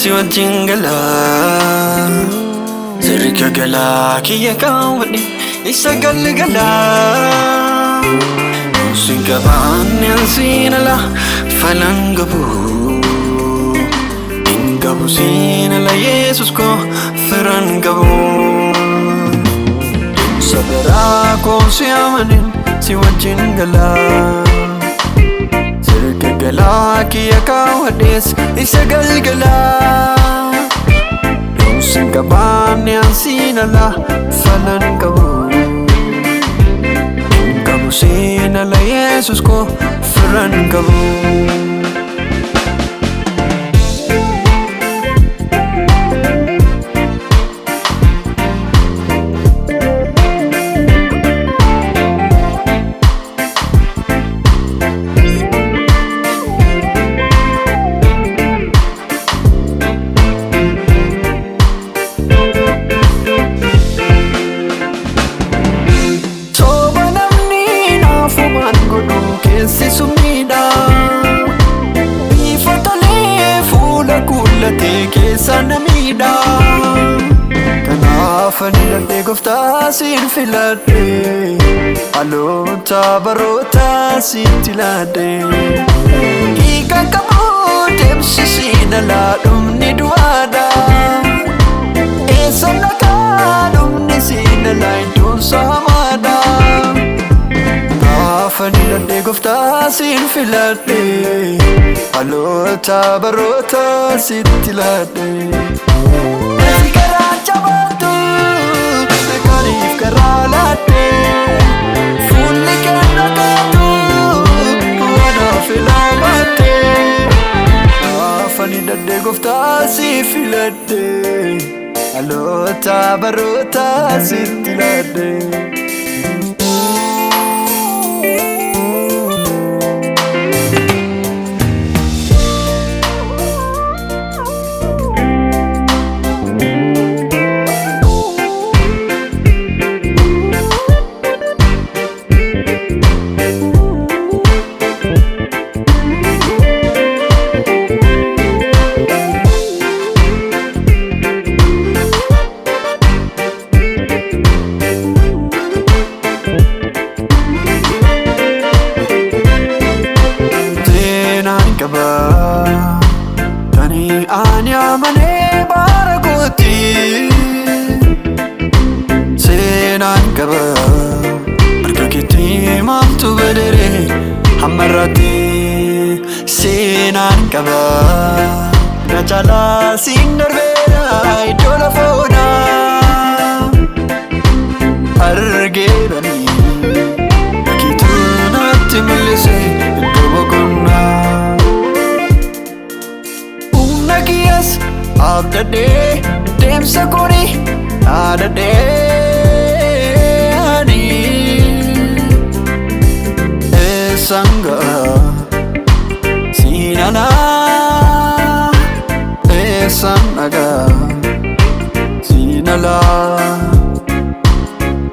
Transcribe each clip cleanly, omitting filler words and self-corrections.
jingala Zerika gala kiya kawani isa galgala Singaban yansinala falangabu Ingabu sinala Jesus ko farangabu Sabara ko siyamanin siwa jingala Gala kiya kawadis isa galgala Yung singkaban yang sinala falan kabu Yung kabu sinala Jesus ko faran kabu Si sumida Ifatale fula kullate keessa namida Kanaaf ani lafee gooftaa siin filadhe Haloota baroota sitti laadhe Hiikan qabu deemsi siinala dhumni du'aadha Eessan dhagaa dhumni siinala iddoon saamaadha Afani lande gooftaa siin filadhe Haloota baroota sitti laadhe Esi karaa jabaatu Kaaniif karaa laadhe Fuulli kenna kaatu Wanaaf ilaamaadhe Afani lande gooftaa siin filadhe Haloota baroota sitti laadhe Kani anya mane barakoti Senan kaba Berkakiti mamtu bedere Hamarati Senan kaba Najala sindar bera Idola fona Arge bani Begitu nanti melise Idobokona Abdade deemsa kuni adade ani Esanga sinana Esanaga sinala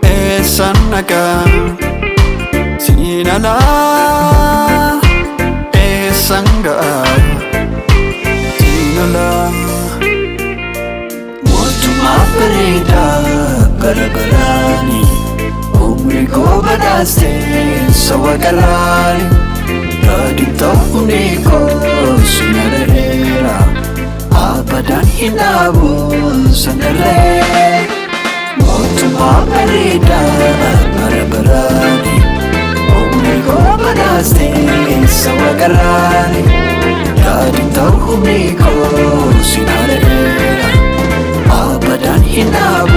Esanaga sinala Esanga sinala Maparida barabarani Umri ko badaste sawagarani Radita uni ko sinarera Abadan hinabu sanare Motu maparida barabarani Umri ko badaste sawagarani Radita uni ko sinarera Abadan hinabu